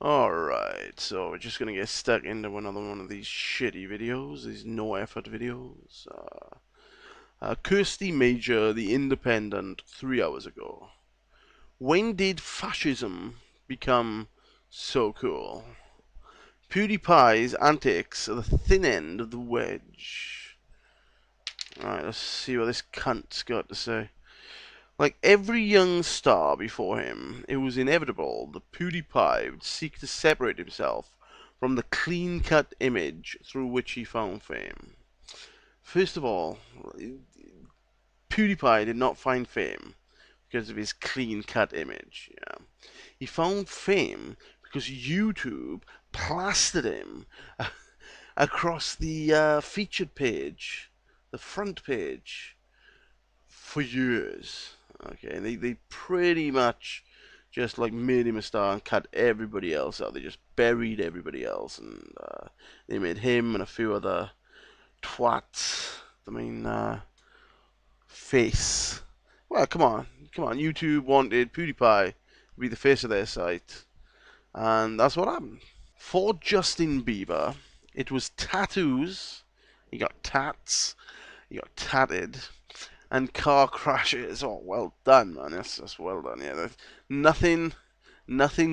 Alright, so we're just gonna get stuck into another one of these shitty videos, these no effort videos. Kirsty Major, The Independent, 3 hours ago. When did fascism become so cool? PewDiePie's antics are the thin end of the wedge. Alright, let's see what this cunt's got to say. Like every young star before him, it was inevitable that PewDiePie would seek to separate himself from the clean-cut image through which he found fame. First of all, PewDiePie did not find fame because of his clean-cut image. Yeah. He found fame because YouTube plastered him across the featured page, the front page, for years. Okay, and they pretty much just like made him a star and cut everybody else out. They just buried everybody else, and they made him and a few other twats the main face. Well, come on. YouTube wanted PewDiePie to be the face of their site, and that's what happened. For Justin Bieber, it was tattoos. He got tats. He got tatted. And car crashes. Oh, well done, man. That's well done. Yeah, nothing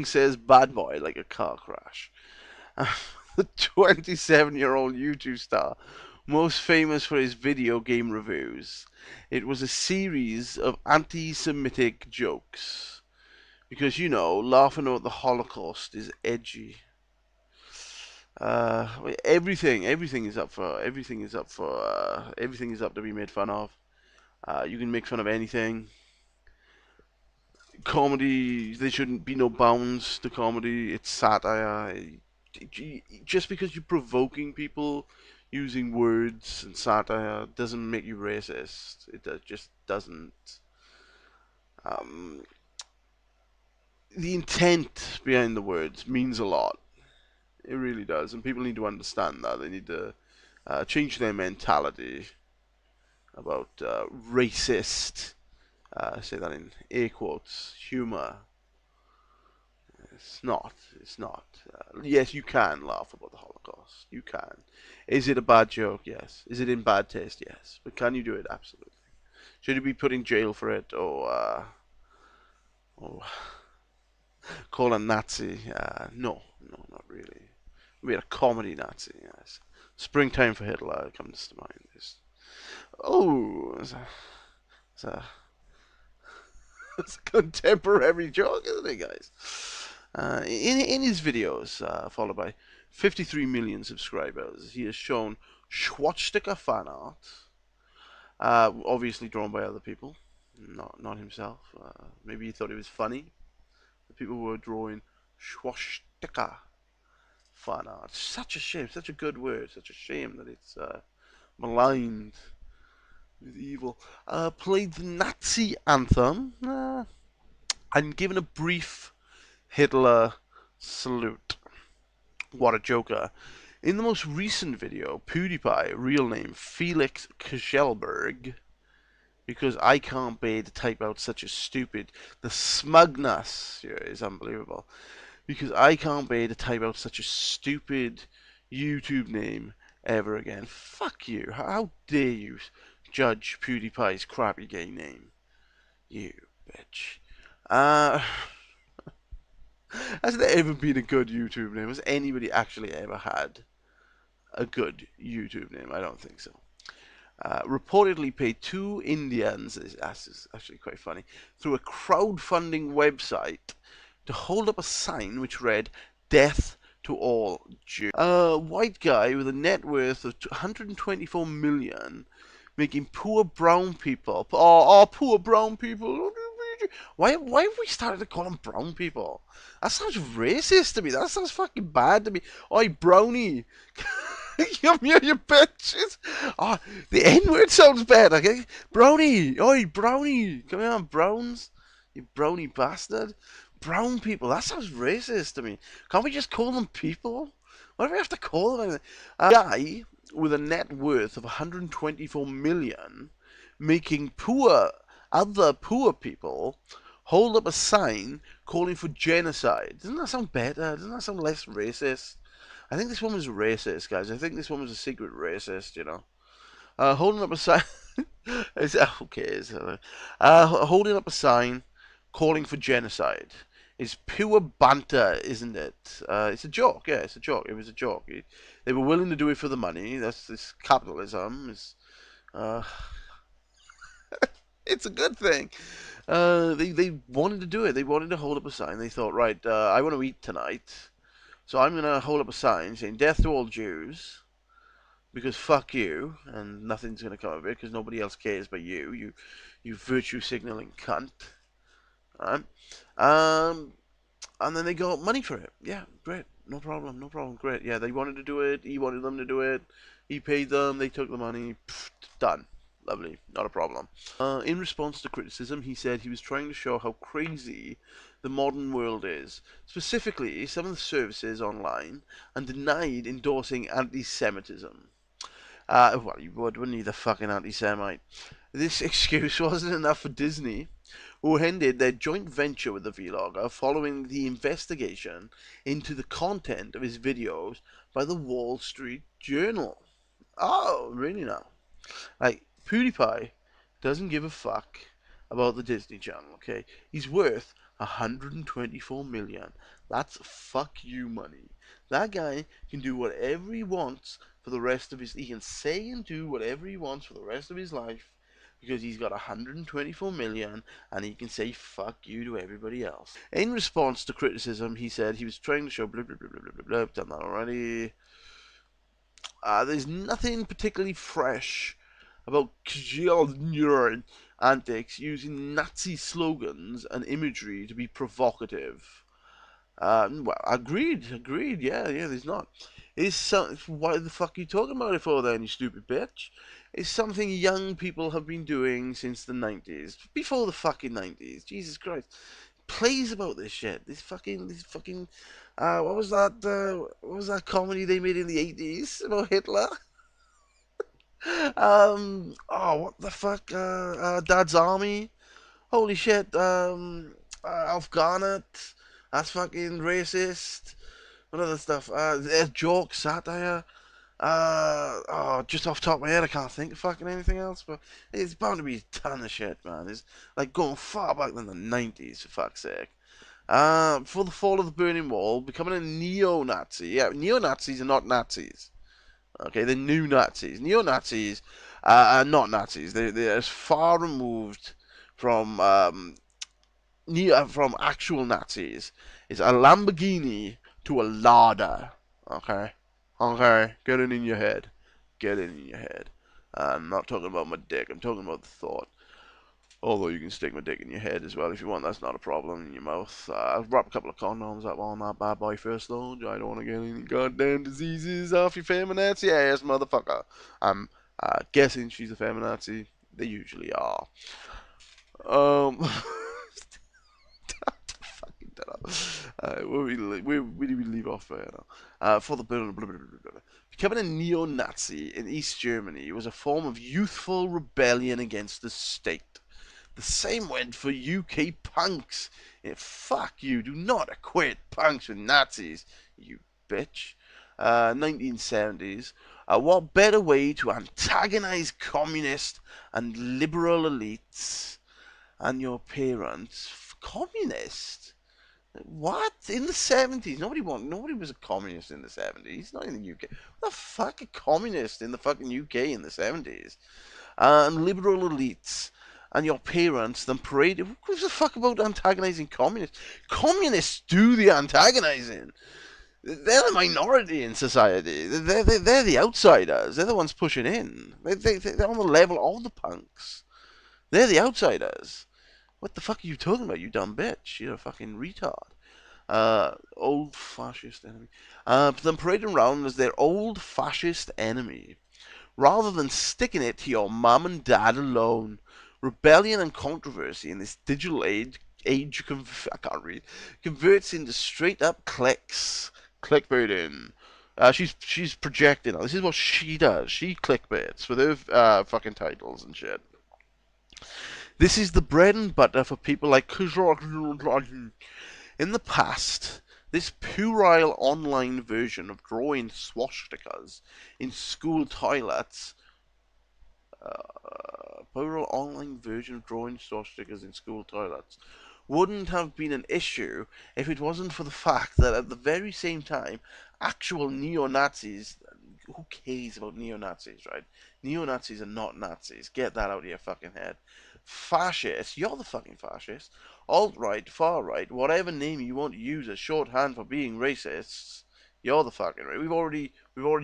says bad boy like a car crash. The 27-year-old YouTube star, most famous for his video game reviews. It was a series of anti-Semitic jokes. Because, you know, laughing about the Holocaust is edgy. Everything is up to be made fun of. You can make fun of anything. Comedy, there shouldn't be no bounds to comedy. It's satire. Just because you're provoking people using words and satire doesn't make you racist. It just doesn't. The intent behind the words means a lot. It really does, and people need to understand that. They need to change their mentality about racist, say that in air quotes, humor. It's not. Yes, you can laugh about the Holocaust. You can. Is it a bad joke? Yes. Is it in bad taste? Yes. But can you do it? Absolutely. Should you be put in jail for it, or call a Nazi? No, not really. We had a comedy Nazi. Yes. Springtime for Hitler comes to mind. Oh, it's a contemporary joke, isn't it, guys? In his videos, followed by 53 million subscribers, he has shown swastika fan art, obviously drawn by other people, not himself. Maybe he thought it was funny. The people were drawing swastika fan art. Such a shame, such a good word, such a shame that it's maligned with evil. Played the Nazi anthem, and given a brief Hitler salute. What a joker. In the most recent video, PewDiePie, real name Felix Kjellberg, because I can't bear to type out such a stupid, the smugness here is unbelievable, because I can't bear to type out such a stupid YouTube name ever again. Fuck you. How dare you judge PewDiePie's crappy gay name? You bitch. Has there ever been a good YouTube name? Has anybody actually ever had a good YouTube name? I don't think so. Reportedly paid 2 Indians, this is actually quite funny, through a crowdfunding website to hold up a sign which read, "Death to all Jews." A white guy with a net worth of 124 million making poor brown people, poor brown people. Why have we started to call them brown people? That sounds racist to me. That sounds fucking bad to me. Oi, brownie. Come here, you bitches. Oh, the N-word sounds better. Okay? Brownie. Oi, brownie. Come here, browns. You brownie bastard. Brown people. That sounds racist to me. Can't we just call them people? Why do we have to call them anything? A guy with a net worth of 124 million making other poor people hold up a sign calling for genocide. Doesn't that sound better? Doesn't that sound less racist? I think this woman's racist, guys. I think this woman's a secret racist, you know. Holding up a sign. Okay. Holding up a sign calling for genocide is pure banter, isn't it? It's a joke. Yeah, it's a joke. It was a joke. They were willing to do it for the money. That's this capitalism. Uh, it's a good thing. They wanted to do it. They wanted to hold up a sign. They thought, right, I want to eat tonight, so I'm gonna hold up a sign saying "Death to all Jews." Because fuck you, and nothing's gonna come of it because nobody else cares but you virtue signaling cunt. Right? Um, and then they got money for it. Yeah, great, no problem, no problem, great. Yeah, they wanted to do it. He wanted them to do it. He paid them. They took the money. Pfft, done. Lovely, not a problem. In response to criticism, he said he was trying to show how crazy the modern world is, specifically some of the services online, and denied endorsing anti-Semitism. Well, you would, wouldn't you, the fucking anti-Semite? This excuse wasn't enough for Disney, who ended their joint venture with the vlogger following the investigation into the content of his videos by the Wall Street Journal. Oh, really now? Like, PewDiePie doesn't give a fuck about the Disney Channel, okay? He's worth 124 million. That's fuck you money. That guy can do whatever he wants for the rest of his... He can say and do whatever he wants for the rest of his life because he's got 124 million and he can say fuck you to everybody else. In response to criticism, he said he was trying to show blah blah blah blah blah blah. I've done that already. There's nothing particularly fresh about Kjellnjörn antics using Nazi slogans and imagery to be provocative. Well, agreed, yeah, there's not. What the fuck are you talking about it for then, you stupid bitch? It's something young people have been doing since the 90s. Before the fucking 90s, Jesus Christ. Plays about this shit. This fucking, what was that comedy they made in the 80s about Hitler? What the fuck? Dad's Army. Holy shit. Afghanet. That's fucking racist. What other stuff? There's joke, satire. Just off the top of my head, I can't think of fucking anything else, but it's bound to be a ton of shit, man. It's like going far back than the 90s, for fuck's sake. For the fall of the Berlin Wall, becoming a neo-Nazi. Yeah, neo-Nazis are not Nazis. Okay, they're new Nazis. Neo-Nazis are not Nazis. They're as far removed from from actual Nazis. It's a Lamborghini to a Lada. Okay, get it in your head. Get it in your head. I'm not talking about my dick. I'm talking about the thought. Although you can stick my dick in your head as well if you want. That's not a problem. In your mouth. I'll wrap a couple of condoms up on that bad boy first though. I don't want to get any goddamn diseases off your feminazi ass, motherfucker. I'm guessing she's a feminazi. They usually are. Where do we leave off there now? For the becoming a neo-Nazi in East Germany was a form of youthful rebellion against the state. The same went for UK punks. Fuck you, do not equate punks with Nazis, you bitch. 1970s. What better way to antagonize communist and liberal elites and your parents? Communist? What? In the 70s? Nobody was a communist in the 70s. Not in the UK. What the fuck a communist in the fucking UK in the 70s? And liberal elites and your parents then paraded. Who gives a fuck about antagonizing communists? Communists do the antagonizing. They're the minority in society. They're the outsiders. They're the ones pushing in. They're on the level of the punks. They're the outsiders. What the fuck are you talking about, you dumb bitch? You're a fucking retard. Old fascist enemy. Then parading around as their old fascist enemy. Rather than sticking it to your mum and dad alone. Rebellion and controversy in this digital age I can't read, converts into straight up clicks. Clickbaiting. She's projecting. This is what she does. She clickbaits with her fucking titles and shit. This is the bread and butter for people like in the past. This puerile online version of drawing swastikas in school toilets plural online version of drawing swastikas in school toilets wouldn't have been an issue if it wasn't for the fact that at the very same time, actual neo-Nazis, who cares about neo-Nazis, right? Neo-Nazis are not Nazis. Get that out of your fucking head. Fascists, you're the fucking fascist. Alt-right, far-right, whatever name you want to use as shorthand for being racists, you're the fucking right. We've already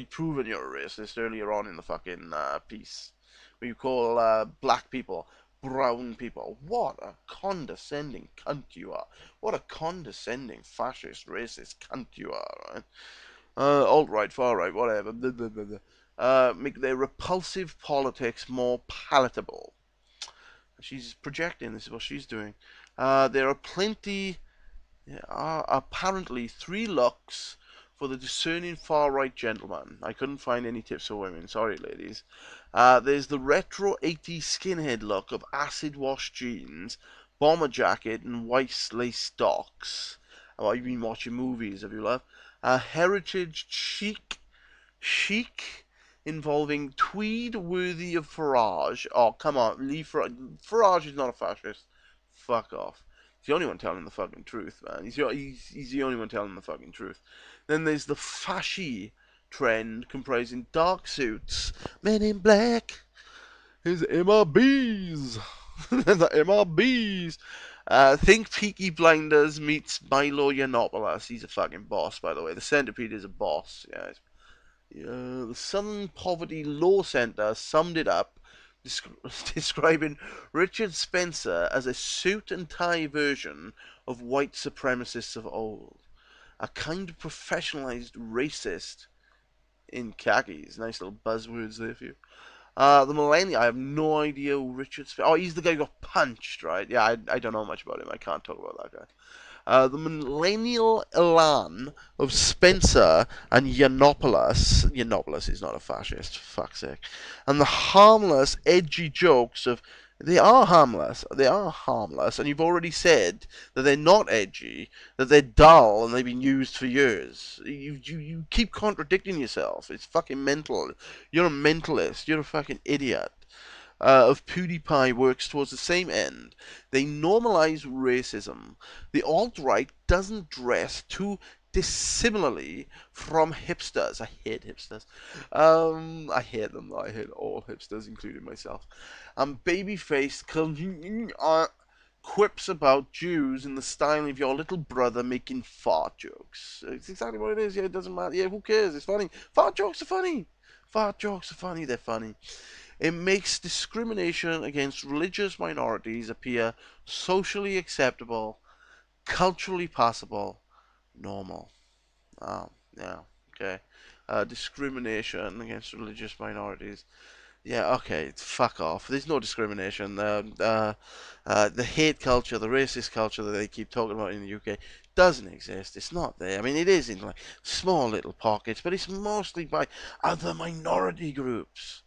proven you're a racist earlier on in the fucking piece. Where you call black people brown people. What a condescending cunt you are. What a condescending fascist, racist cunt you are, right? Alt-right, far-right, whatever. Blah, blah, blah, blah. Make their repulsive politics more palatable. She's projecting. This is what she's doing. There are plenty. There are apparently 3 looks for the discerning far-right gentleman. I couldn't find any tips for women. Sorry, ladies. There's the retro 80s skinhead look of acid-washed jeans, bomber jacket, and white lace socks. Oh, you've been watching movies, have you, love? Heritage chic involving tweed worthy of Farage. Oh, come on, leave Farage. Farage is not a fascist. Fuck off. He's the only one telling the fucking truth, man. He's the only one telling the fucking truth. Then there's the fashy trend comprising dark suits, men in black, his MRBs, the MRBs. Think Peaky Blinders meets Milo Yiannopoulos. He's a fucking boss, by the way. The Centipede is a boss. Yeah, the Southern Poverty Law Center summed it up, describing Richard Spencer as a suit and tie version of white supremacists of old. A kind of professionalized racist in khakis. Nice little buzzwords there for you. The millennial, I have no idea who Richard Spencer. Oh, he's the guy who got punched, right? Yeah, I don't know much about him. I can't talk about that guy. The millennial elan of Spencer and Yiannopoulos. Yiannopoulos is not a fascist, for fuck's sake. And the harmless, edgy jokes of. They are harmless. They are harmless, and you've already said that they're not edgy, that they're dull, and they've been used for years. You keep contradicting yourself. It's fucking mental. You're a mentalist. You're a fucking idiot. Of Pewdiepie works towards the same end. They normalize racism. The alt-right doesn't dress too dissimilarly from hipsters. I hate hipsters. I hate them though. I hate all hipsters, including myself. Baby-faced quips about Jews in the style of your little brother making fart jokes. It's exactly what it is. Yeah, it doesn't matter. Yeah, who cares? It's funny. Fart jokes are funny. Fart jokes are funny. They're funny. It makes discrimination against religious minorities appear socially acceptable, culturally possible, normal. Yeah, okay. Discrimination against religious minorities. Yeah, okay, fuck off. There's no discrimination. The hate culture, the racist culture that they keep talking about in the UK doesn't exist. It's not there. I mean, it is in like small little pockets, but it's mostly by other minority groups.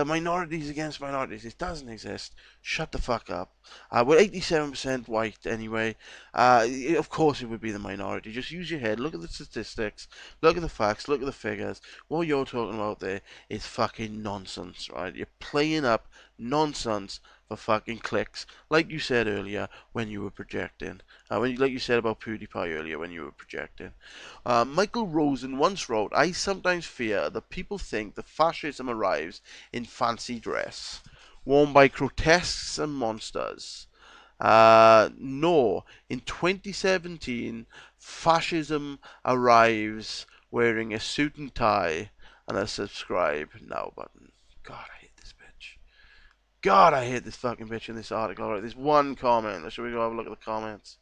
Minorities against minorities. It doesn't exist. Shut the fuck up. We're 87% white anyway. Of course it would be the minority. Just use your head. Look at the statistics. Look at the facts. Look at the figures. What you're talking about there is fucking nonsense, right? You're playing up nonsense for fucking clicks, like you said earlier when you were projecting. Like you said about PewDiePie earlier when you were projecting. Michael Rosen once wrote, "I sometimes fear that people think that fascism arrives in fancy dress, worn by grotesques and monsters. No, in 2017, fascism arrives wearing a suit and tie and a subscribe now button." God, I hate this bitch. God, I hate this fucking bitch in this article. Alright, there's one comment. Shall we go have a look at the comments?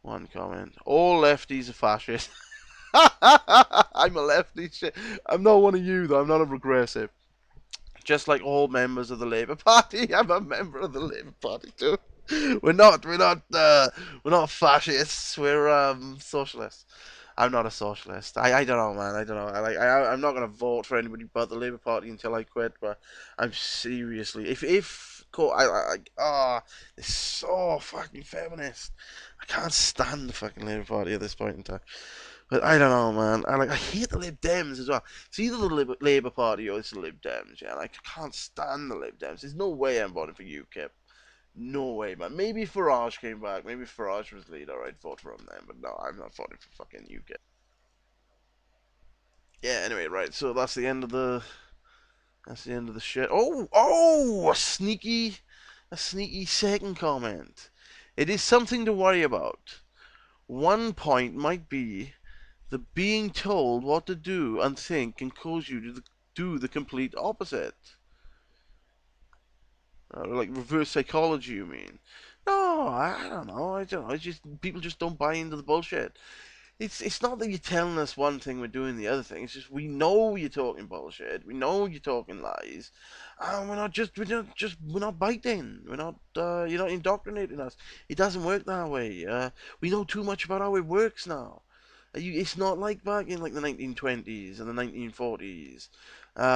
One comment. All lefties are fascists. I'm a lefty. Shit. I'm not one of you, though. I'm not a regressive. Just like all members of the Labour Party, I'm a member of the Labour Party too. We're not fascists. We're socialists. I'm not a socialist. I don't know, man. I don't know. I'm not gonna vote for anybody but the Labour Party until I quit. But I'm seriously, if cool. It's so fucking feminist. I can't stand the fucking Labour Party at this point in time. But I don't know, man. I hate the Lib Dems as well. It's either the Labour Party or it's the Lib Dems. Yeah, like, I can't stand the Lib Dems. There's no way I'm voting for UKIP. No way, man. Maybe if Farage came back. Maybe if Farage was leader, I'd vote for him then. But no, I'm not voting for fucking UKIP. Yeah. Anyway, right. So that's the end of the. That's the end of the shit. A sneaky second comment. It is something to worry about. One point might be the being told what to do and think can cause you to do the complete opposite. Like reverse psychology, you mean? No, I don't know. I don't know. It's just people just don't buy into the bullshit. It's not that you're telling us one thing, we're doing the other thing. It's just we know you're talking bullshit. We know you're talking lies, and we're not biting. We're not you're not indoctrinating us. It doesn't work that way. We know too much about how it works now. It's not like back in like the 1920s and the 1940s,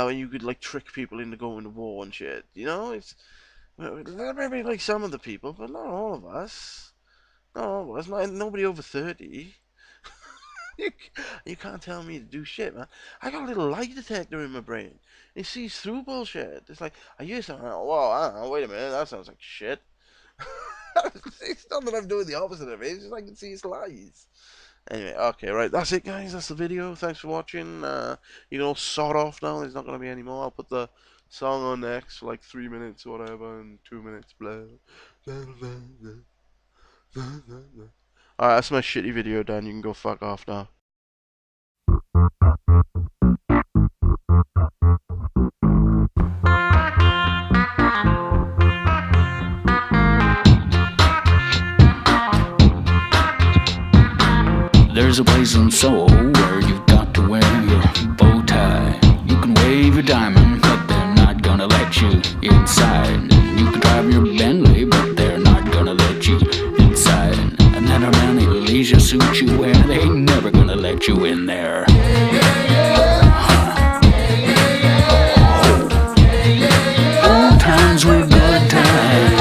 when you could like trick people into going to war and shit. You know, it's maybe like some of the people, but not all of us. Not all of us. Nobody over 30. You can't tell me to do shit, man. I got a little lie detector in my brain. It sees through bullshit. It's like, I hear something, well, I don't know, wait a minute, that sounds like shit. It's not that I'm doing the opposite of it, it's just I can see its lies. Anyway, okay, right, that's it, guys. That's the video. Thanks for watching. You can all sod off now. There's not going to be any more. I'll put the song on next for like 3 minutes or whatever, and 2 minutes, blah. Alright, that's my shitty video done. You can go fuck off now. There's a place in Seoul where you've got to wear your bow tie. You can wave your diamond, but they're not gonna let you inside. You can drive your Bentley, but they're not gonna let you inside. And then around the leisure suit you wear, they ain't never gonna let you in there. Old times were good times.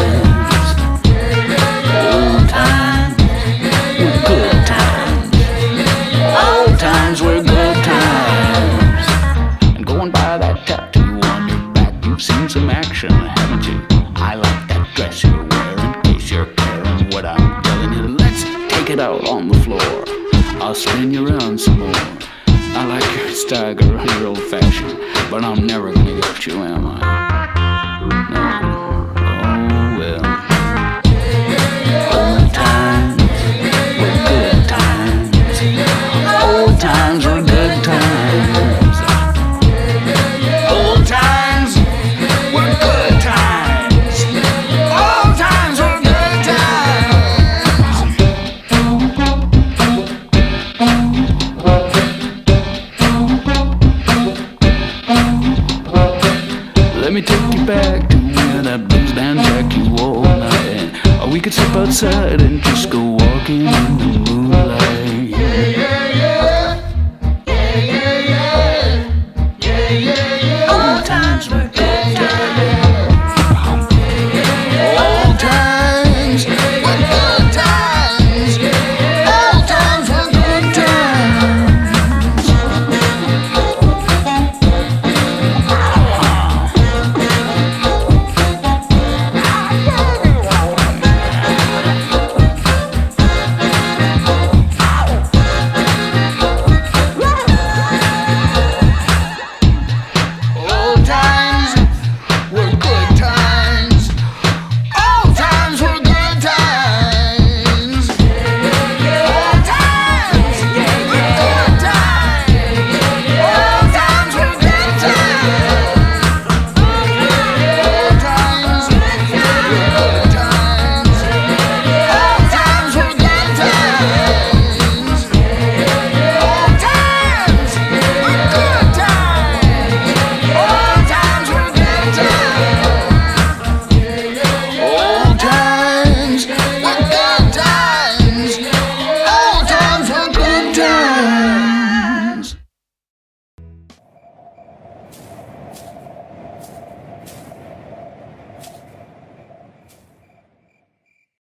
Old times were good times. Old times were good times. And going by that tattoo on your back, you've seen some action, haven't you? I like that dress you're wearing, in case you're caring what I'm telling you. Let's take it out on the floor. I'll spin you around some more. I like your stagger, you're old-fashioned, but I'm never gonna get you, am I? No. Oh well. Old times were good times. Old times were good